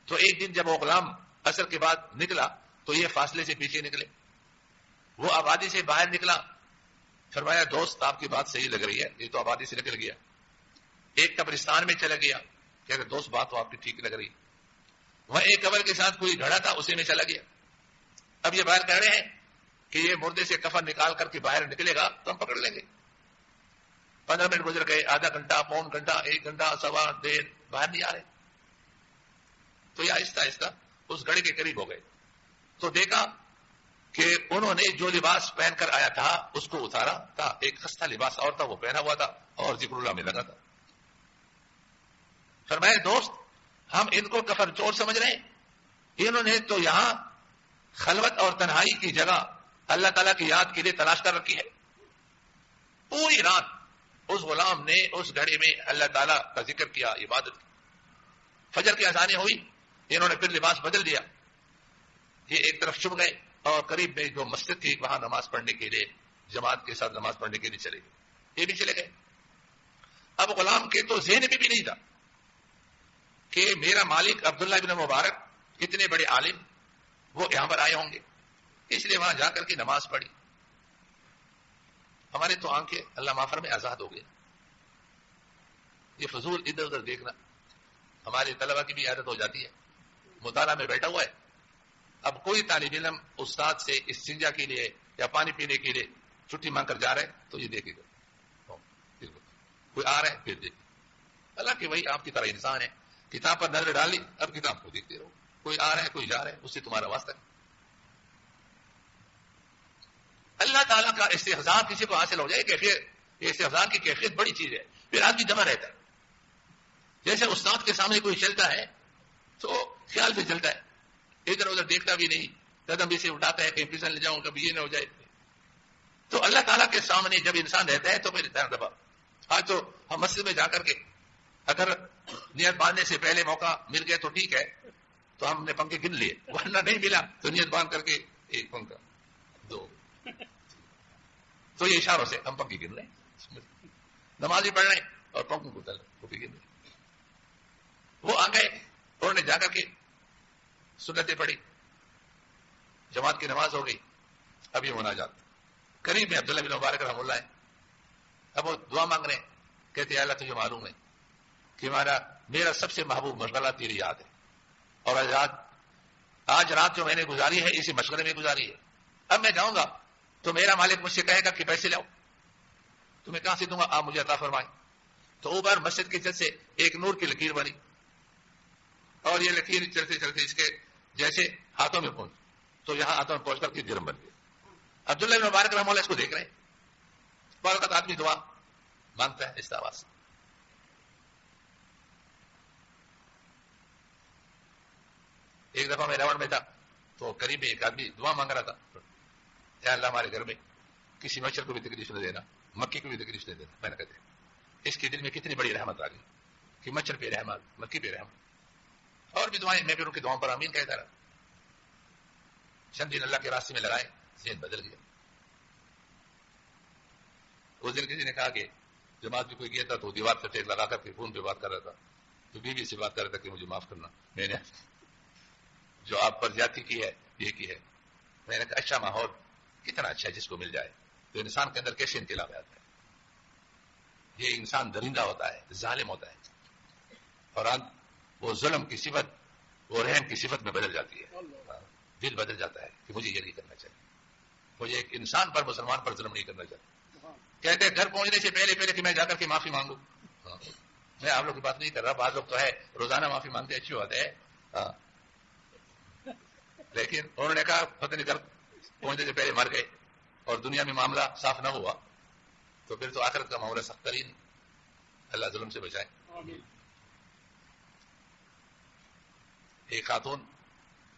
تو ایک دن جب وہ غلام عصر کے بعد نکلا تو یہ فاصلے سے پیچھے نکلے. وہ آبادی سے باہر نکلا. فرمایا دوست آپ کی بات صحیح لگ رہی ہے, یہ تو آبادی سے نکل گیا. ایک قبرستان میں چلا گیا کہ دوست بات تو آپ کی ٹھیک لگ رہی. وہاں ایک قبر کے ساتھ کوئی گھڑا تھا, اسے میں چلا گیا. اب یہ باہر کہہ رہے ہیں کہ یہ مردے سے کفن نکال کر کے باہر نکلے گا تو ہم پکڑ لیں گے. 15 منٹ گزر گئے, آدھا گھنٹہ, پون گھنٹہ, 1 گھنٹہ, سوا دیر, باہر نہیں آ رہے. تو یہ آہستہ آہستہ اس گھڑے کے قریب ہو گئے تو دیکھا کہ انہوں نے جو لباس پہن کر آیا تھا اس کو اتارا تھا. ایک خستہ لباس اور تھا, وہ پہنا ہوا تھا اور ذکر اللہ میں لگا تھا. فرمایا دوست ہم ان کو کفن چور سمجھ رہے ہیں, انہوں نے تو یہاں خلوت اور تنہائی کی جگہ اللہ تعالیٰ کی یاد کے لیے تلاش کر رکھی ہے. پوری رات اس غلام نے اس گھڑے میں اللہ تعالیٰ کا ذکر کیا, عبادت کی. فجر کی اذانیں ہوئی, انہوں نے پھر لباس بدل دیا. یہ ایک طرف چھپ گئے اور قریب میں جو مسجد تھی وہاں نماز پڑھنے کے لیے, جماعت کے ساتھ نماز پڑھنے کے لیے چلے گئے. یہ بھی چلے گئے. اب غلام کے تو ذہن میں بھی نہیں تھا کہ میرا مالک عبداللہ بن مبارک اتنے بڑے عالم وہ یہاں پر آئے ہوں گے, اس لیے وہاں جا کر کے نماز پڑھی. ہمارے تو آنکھیں اللہ معافر میں آزاد ہو گئے. یہ فضول ادھر ادھر دیکھنا ہمارے طلبا کی بھی عادت ہو جاتی ہے. مطالعہ میں بیٹھا ہوا ہے, اب کوئی طالب علم استاد سے استنجا کے لیے یا پانی پینے کے لیے چھٹی مانگ کر جا رہے تو یہ دیکھے گا. کوئی آ رہا ہے پھر دیکھے. اللہ کہ وہی آپ کی طرح انسان ہے, کتاب پر نظر ڈالی, اب کتاب کو دیکھتے رہو. کوئی آ رہا ہے کوئی جا رہا ہے, اس سے تمہارا واسطہ نہیں. اللہ تعالیٰ کا استحضار کسی کو حاصل ہو جائے کیفیت, یہ استحضار کی کیفیت بڑی چیز ہے. پھر آدمی جمع رہتا ہے. جیسے استاد کے سامنے کوئی چلتا ہے تو خیال سے چلتا ہے, ادھر ادھر دیکھتا بھی نہیں, قدم بھی سے اٹھاتا ہے کہیں پھسل نہ جاؤں, کبھی یہ نہ ہو جائے. تو اللہ تعالیٰ کے سامنے جب انسان رہتا ہے تو پھر دبا. آج تو ہم مسجد میں جا کر کے اگر نیت باندھنے سے پہلے موقع مل گیا تو ٹھیک ہے, تو ہم نے پنکھے گن لیے, ورنہ نہیں ملا تو نیت باندھ کر کے 1 پنکھا 2, تو یہ اشاروں سے ہم پنکھے گن رہے ہیں, نماز بھی پڑھ رہے ہیں اور پنکھوں کو گن رہے ہیں. وہ آ گئے, انہوں نے جا کر کے سنتیں پڑھی, جماعت کی نماز ہو گئی. اب یہ مناجات قریب میں عبداللہ بن مبارک رحمہ اللہ ہے. اب وہ دعا مانگ رہے ہیں, کہتے ہیں اللہ تجھے معلوم ہے کہ میرا سب سے محبوب مشغلہ تیری یاد ہے, اور آج رات جو میں نے گزاری ہے اسی مشغلے میں گزاری ہے. اب میں جاؤں گا تو میرا مالک مجھ سے کہے گا کہ پیسے لاؤ, تو میں کہاں سے دوں گا, آپ مجھے عطا فرمائیں. تو اوپر مسجد کی چھت سے ایک نور کی لکیر بنی, اور یہ لکیر چلتے چلتے اس کے جیسے ہاتھوں میں پہنچ, تو یہاں ہاتھوں میں پہنچ کر کے جرم بن گیا. عبداللہ بن مبارک رحمہ اللہ اس کو دیکھ رہے ہیں. بہت آدمی دعا مانگتا ہے اس آواز سے. ایک دفعہ میں راون میں تھا تو قریب میں ایک آدمی دعا مانگ رہا تھا, اے اللہ ہمارے گھر میں کسی مچھر کو بھی تکلیف نہ دینا, مکھی کو بھی تکلیف نہ دینا. میں نے کہتے اس کے دل میں کتنی بڑی رحمت آ گئی کہ مچھر پہ رحمت, مکھی پہ رحمت. اور بھی دعائیں, میں پھر ان کی دعاؤں پر آمین کہتا رہا. چند دن اللہ کے راستے میں لگائے, ذہن بدل گیا. اس دن کسی نے کہا کہ جماعت میں کوئی گیا تھا تو دیوار سے ٹیک لگا کر کے فون پہ بات کر رہا تھا, تو بیوی سے بات کر رہا تھا کہ مجھے معاف کرنا, میں نے جو آپ پر زیادتی کی ہے یہ کی ہے. میں نے کہا اچھا ماحول کتنا اچھا ہے جس کو مل جائے, تو انسان کے اندر کیسے انقلاب آتا ہے. یہ انسان درندہ ہوتا ہے, ظالم ہوتا ہے, اور وہ ظلم کی صفت, وہ رحم کی صفت میں بدل جاتی ہے. دل بدل جاتا ہے کہ مجھے یہ نہیں کرنا چاہیے, مجھے ایک انسان پر, مسلمان پر ظلم نہیں کرنا چاہیے. کہتے ہیں گھر پہنچنے سے پہلے کہ میں جا کر کے معافی مانگوں. میں آپ لوگ کی بات نہیں کر رہا, بعض لوگ تو ہے روزانہ معافی مانگتے اچھی بات ہے, لیکن انہوں نے کہا پتہ نہیں گھر پہنچنے سے پہلے مر گئے اور دنیا میں معاملہ صاف نہ ہوا تو پھر تو آخرت کا معاملہ سخت ترین. اللہ ظلم سے بچائے. ایک خاتون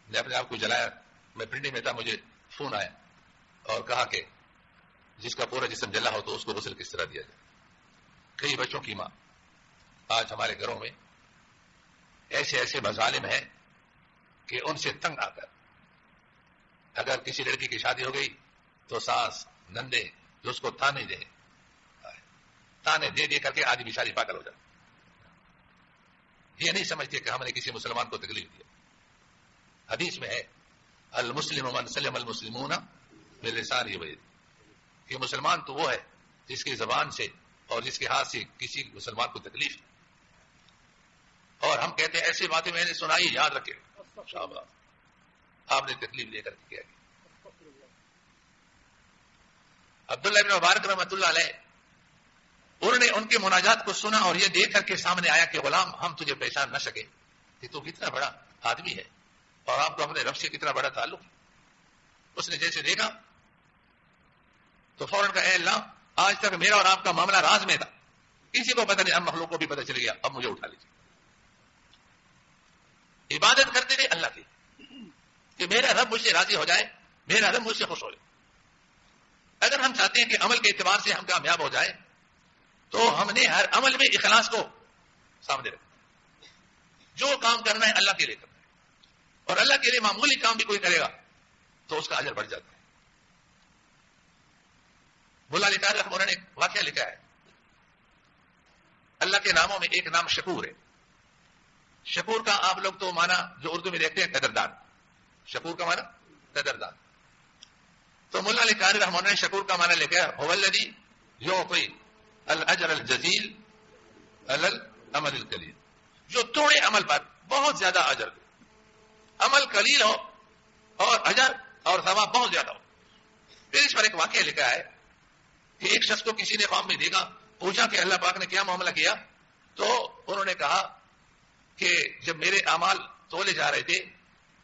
نے اپنے آپ کو جلایا, میں پنڈی میں تھا, مجھے فون آیا اور کہا کہ جس کا پورا جسم جلا ہو تو اس کو غسل کس طرح دیا جائے. کئی بچوں کی ماں آج ہمارے گھروں میں ایسے مظالم ہیں کہ ان سے تنگ آ کر اگر کسی لڑکی کی شادی ہو گئی تو ساس نندے جو اس کو تانے دے کر کے آدھی بیچاری پاگل ہو جائے. یہ نہیں سمجھتے کہ ہم نے کسی مسلمان کو تکلیف دیا. حدیث میں ہے المسلم من سلم المسلمون بلسانہ و یدہ، کہ مسلمان تو وہ ہے جس کی زبان سے اور جس کے ہاتھ سے کسی مسلمان کو تکلیف ہے. اور ہم کہتے ہیں ایسی باتیں میں نے سنائی، یاد رکھے. شاباش، آپ نے تکلیف لے کر کیا. عبداللہ ابن مبارک رحمۃ اللہ علیہ، انہوں نے ان کے مناجات کو سنا اور یہ دیکھ کر کے سامنے آیا کہ غلام ہم تجھے پہچان نہ سکے کہ تو کتنا بڑا آدمی ہے اور آپ کو اپنے رب سے کتنا بڑا تعلق ہے. اس نے جیسے دیکھا تو فوراً کہا اے اللہ، آج تک میرا اور آپ کا معاملہ راز میں تھا، کسی کو پتہ نہیں، اب مخلوق کو بھی پتہ چل گیا، اب مجھے اٹھا لیجیے. عبادت کرتے تھے اللہ کی کہ میرا رب مجھ سے راضی ہو جائے، میرا رب مجھ سے خوش ہو جائے. اگر ہم چاہتے ہیں کہ عمل کے اعتبار سے ہم کامیاب ہو جائے تو ہم نے ہر عمل میں اخلاص کو سامنے رکھنا. جو کام کرنا ہے اللہ کے لیے کرنا ہے، اور اللہ کے لیے معمولی کام بھی کوئی کرے گا تو اس کا اجر بڑھ جاتا ہے. ملا علی قاری رحمہ اللہ نے ایک واقعہ لکھا ہے. اللہ کے ناموں میں ایک نام شکور ہے. شکور کا آپ لوگ تو مانا جو اردو میں دیکھتے ہیں قدردان. شکور کا مانا قدردان. تو ملا علی قاری رحمہ اللہ نے شکور کا مانا لکھا ہے هو الذی یعطی الاجر الجزیل علی العمل القلیل، جو تھوڑے عمل پر بہت زیادہ اجر دے. عمل قلیل ہو اور اجر اور ثواب بہت زیادہ ہو. پھر اس پر ایک واقعہ لکھا ہے کہ ایک شخص کو کسی نے خواب میں دیکھا، پوچھا کہ اللہ پاک نے کیا معاملہ کیا؟ تو انہوں نے کہا کہ جب میرے اعمال تولے جا رہے تھے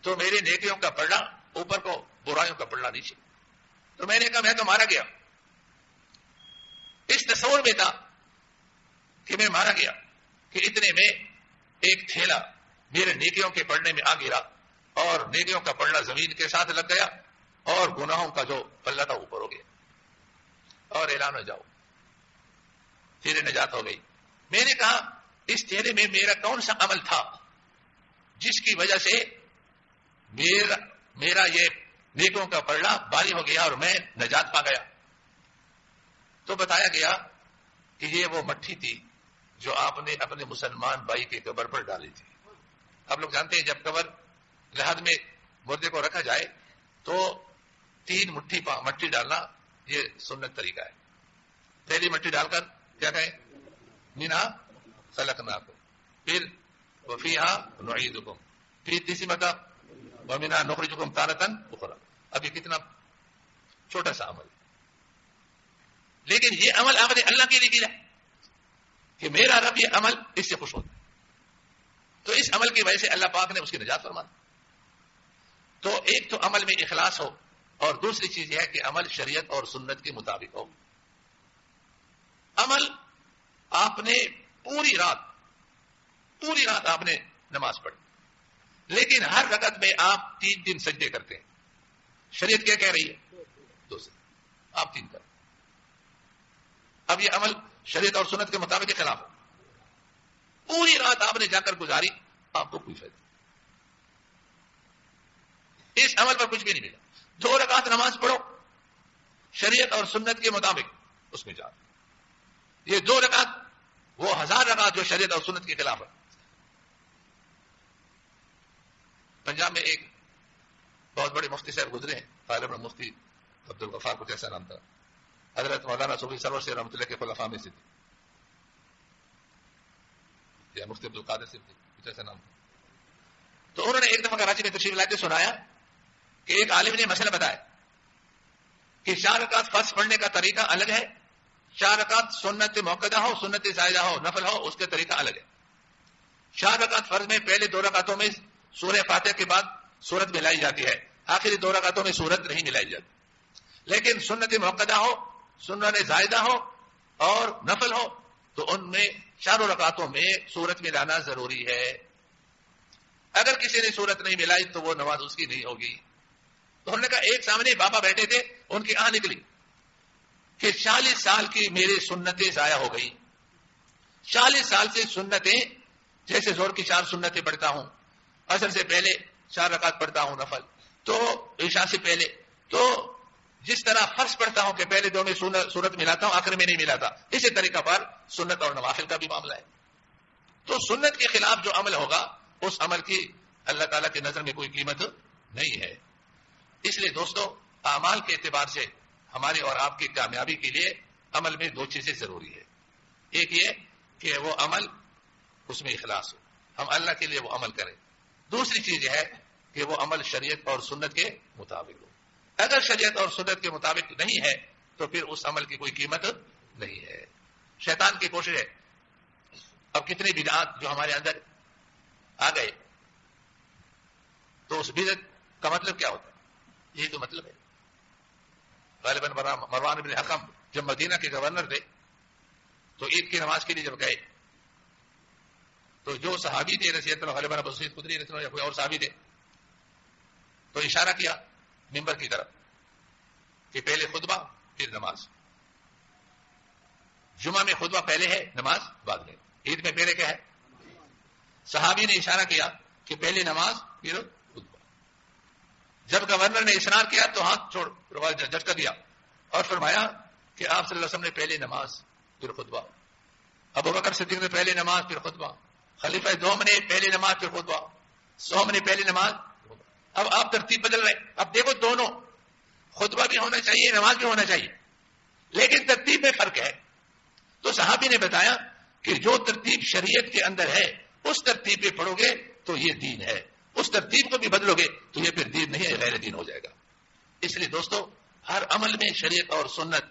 تو میرے نیکیوں کا پلڑا اوپر کو، برائیوں کا پلڑا نیچے. تو میں نے کہا میں تو مارا گیا. اس تصور میں تھا کہ میں مارا گیا کہ اتنے میں ایک تھیلا میرے نیکیوں کے پڑھنے میں آ گرا اور نیکیوں کا پلڑا زمین کے ساتھ لگ گیا اور گناہوں کا جو پلڑا تھا اوپر ہو گیا اور اعلان ہو جاؤ، تیرے نجات ہو گئی. میں نے کہا اس تھیلے میں میرا کون سا عمل تھا جس کی وجہ سے میرا یہ نیکوں کا پلڑا بھاری ہو گیا اور میں نجات پا گیا؟ تو بتایا گیا کہ یہ وہ مٹھی تھی جو آپ نے اپنے مسلمان بھائی کے قبر پر ڈالی تھی. آپ لوگ جانتے ہیں جب قبر لحد میں مردے کو رکھا جائے تو 3 مٹھی ڈالنا یہ سنت طریقہ ہے. پہلی مٹھی ڈال کر کیا کہیں منہا خلقناکم، پھر وفیہا نعیدکم، پھر تیسری مرتبہ ومنہا نخرجکم تارۃ اخری. اب یہ کتنا چھوٹا سا عمل، لیکن یہ عمل آپ نے اللہ کے لیے کیا کہ میرا رب یہ عمل اس سے خوش ہوتا ہے. تو اس عمل کی وجہ سے اللہ پاک نے اس کی نجات فرما. تو ایک تو عمل میں اخلاص ہو اور دوسری چیز یہ ہے کہ عمل شریعت اور سنت کے مطابق ہو. عمل آپ نے پوری رات آپ نے نماز پڑھی، لیکن ہر رکعت میں آپ 3 سجدے کرتے ہیں. شریعت کیا کہہ رہی ہے؟ 2 سجدے، آپ 3 کریں. اب یہ عمل شریعت اور سنت کے مطابق کے خلاف ہو. پوری رات آپ نے جا کر گزاری، آپ کو کوئی فائدہ نہیں. اس عمل پر کچھ بھی نہیں ملا. 2 رکعت نماز پڑھو شریعت اور سنت کے مطابق، اس میں جا. یہ 2 رکعت وہ 1000 رکعت جو شریعت اور سنت کے خلاف ہے. پنجاب میں ایک بہت بڑے مفتی صاحب گزرے ہیں، غالباً مفتی عبد الغفار کچھ ایسا نام تھا. حضرت مولانا صوفی سرور سے رحمۃ اللہ کے خلفاء میں سے تھے، یا مفتی عبد القادر سے کچھ ایسا نام تھا. تو انہوں نے ایک دفعہ کراچی میں تشریف لاتے سنایا کہ ایک عالم نے مسئلہ بتایا کہ 4 رکعت فرض پڑھنے کا طریقہ الگ ہے، 4 رکعت سنت موقدہ ہو، سنت زائدہ ہو، نفل ہو، اس کا طریقہ الگ ہے. 4 رکعت فرض میں پہلے 2 رکعتوں میں سورہ فاتحہ کے بعد سورت ملائی جاتی ہے، آخری 2 رکعتوں میں سورت نہیں ملائی جاتی. لیکن سنت موقدہ ہو، سنت زائدہ ہو اور نفل ہو تو ان میں 4 رکعتوں میں سورت ملانا ضروری ہے. اگر کسی نے سورت نہیں ملائی تو وہ نماز اس کی نہیں ہوگی. تو انہوں نے کہا ایک سامنے بابا بیٹھے تھے، ان کی آنکھ نکلی کہ 40 سال کی میری سنتیں ضائع ہو گئی. 40 سال سے سنتیں، جیسے زور کی 4 سنتیں پڑھتا ہوں، عصر سے پہلے 4 رکعت پڑھتا ہوں نفل، تو عشاء سے پہلے، تو جس طرح فرض پڑھتا ہوں کہ پہلے 2 میں سورت ملاتا ہوں آخر میں نہیں ملاتا، اسی طریقہ پر سنت اور نوافل کا بھی معاملہ ہے. تو تو سنت کے خلاف جو عمل ہوگا اس عمل کی اللہ تعالیٰ کی نظر میں کوئی قیمت نہیں ہے. اس لیے دوستو اعمال کے اعتبار سے ہماری اور آپ کی کامیابی کے لیے عمل میں دو چیزیں ضروری ہے. ایک یہ کہ وہ عمل اس میں اخلاص ہو, ہم اللہ کے لیے وہ عمل کریں. دوسری چیز یہ ہے کہ وہ عمل شریعت اور سنت کے مطابق ہو. اگر شریعت اور سنت کے مطابق نہیں ہے تو پھر اس عمل کی کوئی قیمت نہیں ہے. شیطان کی کوشش ہے, اب کتنے بدعات جو ہمارے اندر آ گئے, تو اس بدعت کا مطلب کیا ہوتا ہے؟ یہی تو مطلب ہے. غالباً مروان بن حکم جب مدینہ کے گورنر تھے تو عید کی نماز کے لیے جب گئے تو جو صحابی تھے رضی اللہ غالباً ابو سعید خدری رضی اللہ یا کوئی اور صحابی تھے تو اشارہ کیا منبر کی طرف کہ پہلے خطبہ پھر نماز. جمعہ میں خطبہ پہلے ہے, نماز بعد میں. عید میں پہلے کیا ہے؟ صحابی نے اشارہ کیا کہ پہلے نماز پھر خطبہ. جب گورنر نے اشارہ کیا تو ہاتھ چھوڑ جھٹکا دیا اور فرمایا کہ آپ صلی اللہ علیہ وسلم نے پہلے نماز پھر خطبہ, ابوبکر صدیق نے پہلے نماز پھر خطبہ, خلیفہ دوم نے پہلے نماز پھر خطبہ, سوم نے پہلے نماز. اب آپ ترتیب بدل رہے. اب دیکھو دونوں خطبہ بھی ہونا چاہیے, نماز بھی ہونا چاہیے, لیکن ترتیب میں فرق ہے. تو صحابی نے بتایا کہ جو ترتیب شریعت کے اندر ہے اس ترتیب پہ پڑھو گے تو یہ دین ہے, اس ترتیب کو بھی بدلو گے تو یہ پھر دین نہیں ہے, غیر دین ہو جائے گا. اس لیے دوستو ہر عمل میں شریعت اور سنت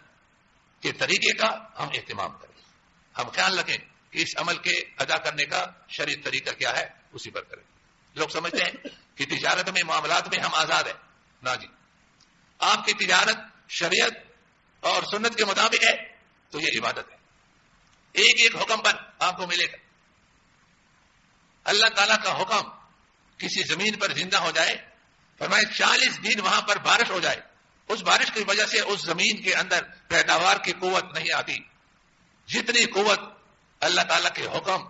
کے طریقے کا ہم اہتمام کریں, ہم خیال رکھیں کہ اس عمل کے ادا کرنے کا شریعت طریقہ کیا ہے, اسی پر کریں. لوگ سمجھتے ہیں کہ تجارت میں معاملات میں ہم آزاد ہیں. نہ جی, آپ کی تجارت شریعت اور سنت کے مطابق ہے تو یہ عبادت ہے. ایک ایک حکم پر آپ کو ملے گا. اللہ تعالیٰ کا حکم کسی زمین پر زندہ ہو جائے, فرمائے 40 دن وہاں پر بارش ہو جائے, اس بارش کی وجہ سے اس زمین کے اندر پیداوار کی قوت نہیں آتی. جتنی قوت اللہ تعالیٰ کے حکم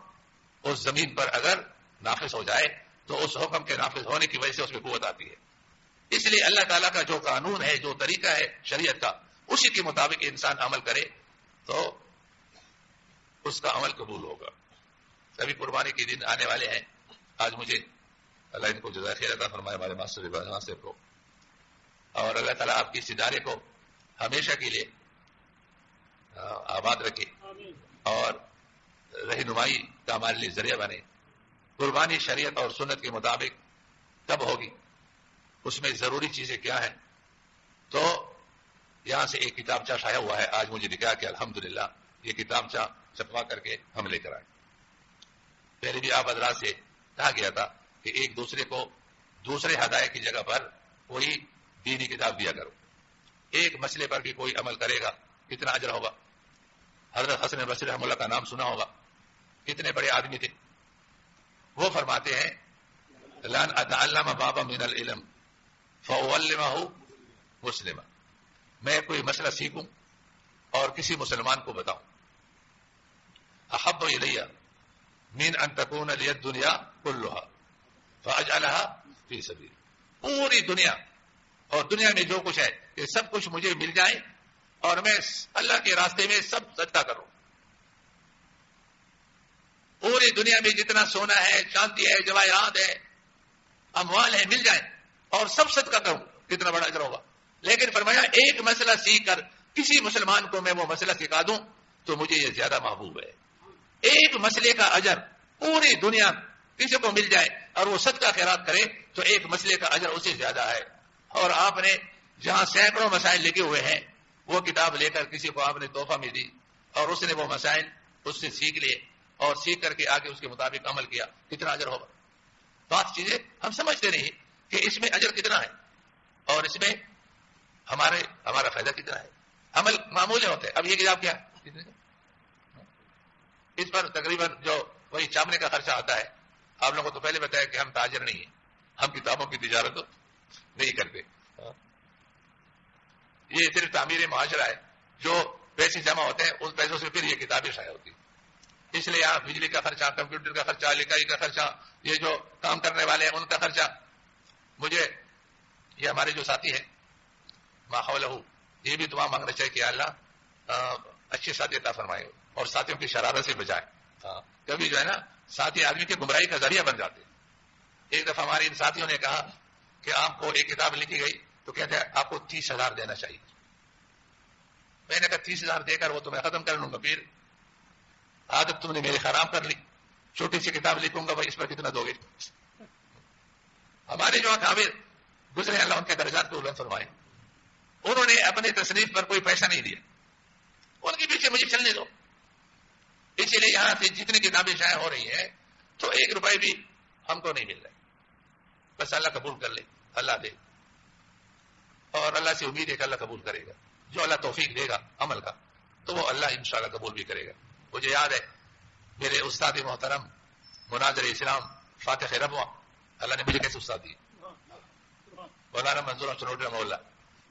اس زمین پر اگر نافذ ہو جائے تو اس حکم کے نافذ ہونے کی وجہ سے اس میں قوت آتی ہے. اس لیے اللہ تعالیٰ کا جو قانون ہے, جو طریقہ ہے شریعت کا, اسی کے مطابق انسان عمل کرے تو اس کا عمل قبول ہوگا. ابھی قربانی کے دن آنے والے ہیں. آج مجھے اللہ ان کو جزائے خیر عطا فرمائے, ہمارے ماسٹر صاحب کو, اور اللہ تعالیٰ آپ کی اس ادارے کو ہمیشہ کے لیے آباد رکھے اور رہنمائی کا ہمارے لیے ذریعہ بنے. قربانی شریعت اور سنت کے مطابق کب ہوگی, اس میں ضروری چیزیں کیا ہیں؟ تو یہاں سے ایک کتابچہ شائع ہوا ہے, آج مجھے دکھا کہ الحمدللہ یہ کتابچہ چھپوا کر کے ہم لے کر آئے. پہلے بھی آپ حضرات سے کہا گیا تھا کہ ایک دوسرے کو دوسرے ہدایت کی جگہ پر کوئی دینی کتاب دیا کرو. ایک مسئلے پر بھی کوئی عمل کرے گا کتنا اجر ہوگا. حضرت حسن بصری رحمہ اللہ کا نام سنا ہوگا, کتنے بڑے آدمی تھے. وہ فرماتے ہیں لن اتعلم بابا من العلم فاعلمه مسلما, میں کوئی مسئلہ سیکھوں اور کسی مسلمان کو بتاؤں, احب الی من ان تكون لي الدنيا كلها فاجعلها في سبيل. پوری دنیا اور دنیا میں جو کچھ ہے یہ سب کچھ مجھے مل جائے اور میں اللہ کے راستے میں سب صدقہ کروں. پوری دنیا میں جتنا سونا ہے, چاندی ہے, جواہرات ہے, اموال ہے, مل جائیں اور سب صدقہ کروں, کتنا بڑا اجر ہوگا. لیکن فرمایا ایک مسئلہ سیکھ کر کسی مسلمان کو میں وہ مسئلہ سکھا دوں تو مجھے یہ زیادہ محبوب ہے. ایک مسئلے کا اجر پوری دنیا کسی کو مل جائے اور وہ صدقہ خیرات کرے تو ایک مسئلے کا اجر اسے زیادہ ہے. اور آپ نے جہاں سینکڑوں مسائل لکھے ہوئے ہیں وہ کتاب لے کر کسی کو آپ نے تحفہ میں دی اور اس نے وہ مسائل اس سے سیکھ لیے اور سیکھ کر کے آگے اس کے مطابق عمل کیا, کتنا اجر ہوگا. بات چیزیں ہم سمجھتے نہیں کہ اس میں اجر کتنا ہے اور اس میں ہمارا فائدہ کتنا ہے. عمل معمولی ہوتے ہیں. اب یہ کتاب کیا ہے, اس پر تقریباً جو وہی چاپنے کا خرچہ آتا ہے. آپ لوگوں کو تو پہلے بتایا کہ ہم تاجر نہیں ہیں, ہم کتابوں کی تجارت نہیں کرتے. یہ صرف تعمیر معاشرہ ہے, جو پیسے جمع ہوتے ہیں ان پیسوں سے پھر یہ کتابیں شائع ہوتی ہیں. اس لیے یہاں بجلی کا خرچہ, کمپیوٹر کا خرچہ, لکھائی کا خرچہ, یہ جو کام کرنے والے ہیں ان کا خرچہ. مجھے یہ ہمارے جو ساتھی ہیں ماحول یہ بھی دعا مانگنا چاہیے کہ اللہ اچھے ساتھی عطا فرمائے اور ساتھیوں کی شرارت سے بچائے. کبھی جو ہے نا ساتھی آدمی کے گمراہی کا ذریعہ بن جاتے ہیں. ایک دفعہ ہمارے ان ساتھیوں نے کہا کہ آپ کو ایک کتاب لکھی گئی تو کہتے ہیں آپ کو 30,000 دینا چاہیے. میں نے کہا 30,000 دے کر وہ تو میں ختم کر لوں گا. پھر عادت تم نے میری خراب کر لی. چھوٹی سی کتاب لکھوں گا بھائی اس پر کتنا دو گے؟ ہمارے جو اکابر گزرے اللہ ان کے درجات کو بلند فرمائے, انہوں نے اپنے تصنیف پر کوئی پیسہ نہیں دیا. ان کے پیچھے مجھے چلنے دو. اسی لیے یہاں سے جتنی کتابیں شائع ہو رہی ہیں تو 1 روپے بھی ہم کو نہیں مل رہے. بس اللہ قبول کر لے, اللہ دے, اور اللہ سے امید ہے کہ اللہ قبول کرے گا. جو اللہ توفیق دے گا عمل کا تو وہ اللہ انشاءاللہ قبول بھی کرے گا. مجھے یاد ہے میرے استاد محترم مناظر اسلام فاتح ربوہ, اللہ نے مجھے کیسے استاد دی, مولانا منظور چنوٹی رحمہ اللہ,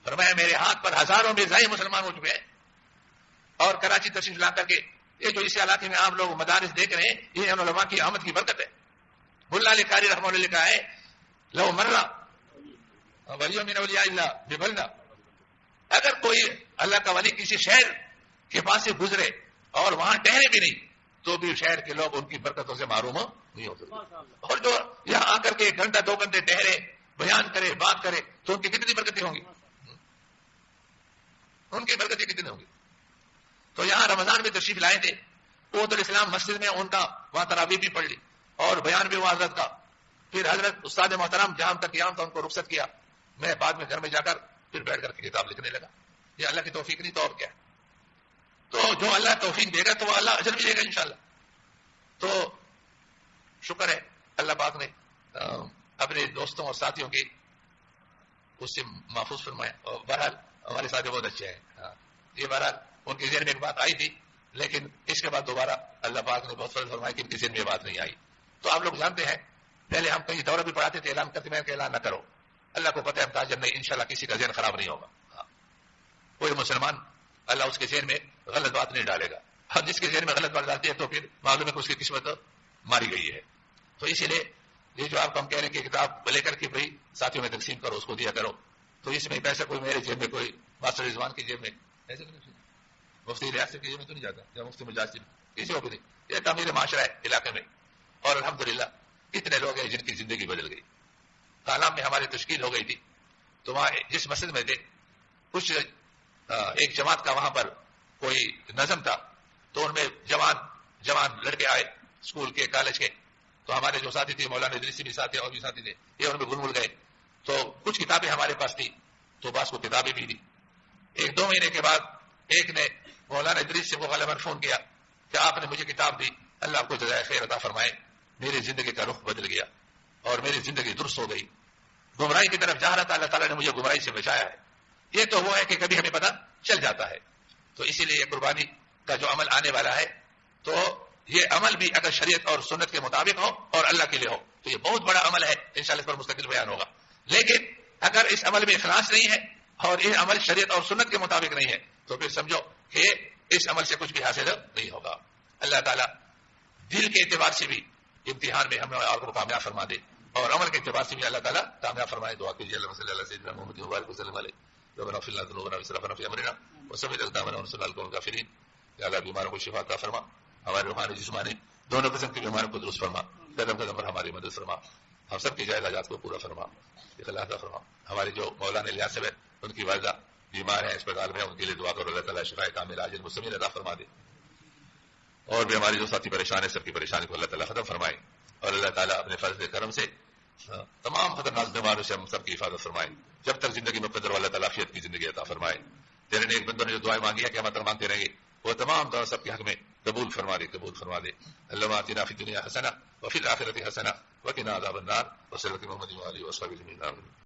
فرمایا میرے ہاتھ پر ہزاروں مرزائی مسلمان ہو چکے ہیں, اور کراچی تشریف لا کر کے یہ جو اس علاقے میں آپ لوگ مدارس دیکھ رہے ہیں یہ ان علماء کی آمد کی برکت ہے. ملا علی قاری رحمہ اللہ لکھا ہے لو مرہ ولی من اولیاء اللہ ببلدہ, اگر کوئی اللہ کا ولی کسی شہر کے پاس سے گزرے اور وہاں ٹہرے بھی نہیں تو بھی شہر کے لوگ ان کی برکتوں سے معروم نہیں ہوتے. اور جو یہاں آ کر کے 1 گھنٹہ 2 گھنٹے ٹہرے, بیان کرے, بات کرے, تو ان کی کتنی برکتیں ہوں گی, ان کی برکتیں کتنی ہوں گی. تو یہاں رمضان میں تشریف لائے تھے, قوت الاسلام مسجد میں ان کا وہاں تراویح بھی پڑھ لی اور بیان بھی ہوا حضرت کا. پھر حضرت استاد محترم جہاں تک قیام تھا ان کو رخصت کیا. میں بعد میں گھر میں جا کر پھر بیٹھ کر کے کتاب لکھنے لگا. یہ اللہ کی توفیق نہیں تو اور کیا. تو جو اللہ توفیق دے گا تو وہ اللہ اجر بھی دے گا انشاءاللہ. تو شکر ہے اللہ پاک نے اپنے دوستوں اور ساتھیوں کی اس سے محفوظ فرمایا. اور بہرحال ہمارے ساتھی بہت اچھے ہیں. یہ بہرحال ان کے ذہن میں ایک بات آئی تھی, لیکن اس کے بعد دوبارہ اللہ پاک نے بہت فضل فرمایا کہ ان کے ذہن میں یہ بات نہیں آئی. تو آپ لوگ جانتے ہیں پہلے ہم کہیں دورہ بھی پڑھاتے تھے, اعلان کرتے میں کہ اعلان نہ کرو. اللہ کو پتہ ہے تاجر نہیں, انشاءاللہ کسی کا ذہن خراب نہیں ہوگا. کوئی مسلمان اللہ اس کے ذہن میں غلط بات نہیں ڈالے گا. اور جس کے ذہن میں غلط بات ڈالتی ہے تو پھر معلوم ہے کہ اس کی قسمت ماری گئی ہے. تو اسی لیے یہ جو آپ کو ہم کہہ رہے ہیں کہ کتاب لے کر کے بھائی ساتھیوں میں تقسیم کرو, اس کو دیا کرو, تو اس میں پیسہ کوئی میرے جیب میں, کوئی ماسٹر رضوان کی جیب میں, ایسے مفتی ریاست کی جیب میں تو نہیں جاتا, یا مفتی مجاز کسی کو بھی نہیں. یہ تعمیر معاشرہ ہے علاقے میں, اور الحمدللہ کتنے لوگ ہیں جن کی زندگی بدل گئی. کالام میں ہماری تشکیل ہو گئی تھی, تو وہاں جس مسجد میں تھے کچھ ایک جماعت کا وہاں پر کوئی نظم تھا, تو ان میں جوان لڑکے آئے اسکول کے, کالج کے. تو ہمارے جو ساتھی تھے مولانا ادریسی بھی ساتھی اور بھی ساتھی تھے, یہ ان میں گل گئے. تو کچھ کتابیں ہمارے پاس تھی تو بعض کو کتابیں بھی دی. 1-2 مہینے کے بعد ایک نے مولانا ادریس سے غالباً فون کیا کہ آپ نے مجھے کتاب دی, اللہ آپ کو جزائے خیر عطا فرمائے, میری زندگی کا رخ بدل گیا اور میری زندگی درست ہو گئی. گمراہی کی طرف جا رہا تھا, اللہ تعالیٰ نے مجھے گمراہی سے بچایا ہے. یہ تو وہ ہے کہ کبھی ہمیں پتہ چل جاتا ہے. تو اسی لیے یہ قربانی کا جو عمل آنے والا ہے, تو یہ عمل بھی اگر شریعت اور سنت کے مطابق ہو اور اللہ کے لیے ہو تو یہ بہت بڑا عمل ہے, انشاءاللہ اس پر مستقل بیان ہوگا. لیکن اگر اس عمل میں اخلاص نہیں ہے اور یہ عمل شریعت اور سنت کے مطابق نہیں ہے تو پھر سمجھو کہ اس عمل سے کچھ بھی حاصل نہیں ہوگا. اللہ تعالیٰ دل کے اعتبار سے بھی امتحان میں ہمیں اور کو کامیاب فرما دے, اور عمل کے اعتبار سے بھی اللہ تعالیٰ کامیاب فرمائے. دعا کیجیے اللہ صلی اللہ علیہ وسلم محمد مبارک وسلم علیہ ربنا اغفر لنا ذنوبنا واسرافنا في امرنا وثبت اقدامنا وانصرنا على القوم الكافرين. یا اللہ بیماروں کو شفا عطا فرما, ہمارے روحانی جسمانی دونوں قسم کی بیماریوں کو درست فرما, قدم قدم پر ہماری مدد فرما, ہم سب کی جائز حاجات کو پورا فرما, اخلاص عطا فرما. ہمارے جو مولانا الیاس صاحب ہیں ان کی والدہ بیمار ہیں, اسپتال میں, ان کے لیے دعا کرو اللہ تعالیٰ شفا کامل عاجل مستمر عطا فرما دے. اور بھی ہمارے جو ساتھی پریشان ہیں سب کی پریشانی کو اللہ تعالیٰ ختم فرمائے, اور اللہ تعالیٰ اپنے فضل کرم سے تمام خطرناک بیماروں سے ہم سب کی حفاظت فرمائے. جب تک زندگی میں قدر اللہ تعالیٰ عافیت کی زندگی عطا فرمائے. تیرے نیک بندوں نے جو دعائیں مانگی ہے کہ ہم تک مانگتے رہیں گے, وہ تمام دعا سب کے حق میں قبول فرما دے, قبول فرما دے. اللہم آتنا فی الدنیا حسنہ وفی الآخرۃ حسنہ وقنا عذاب النار. وصلی اللہ محمد وعلی وصحبہ اجمعین.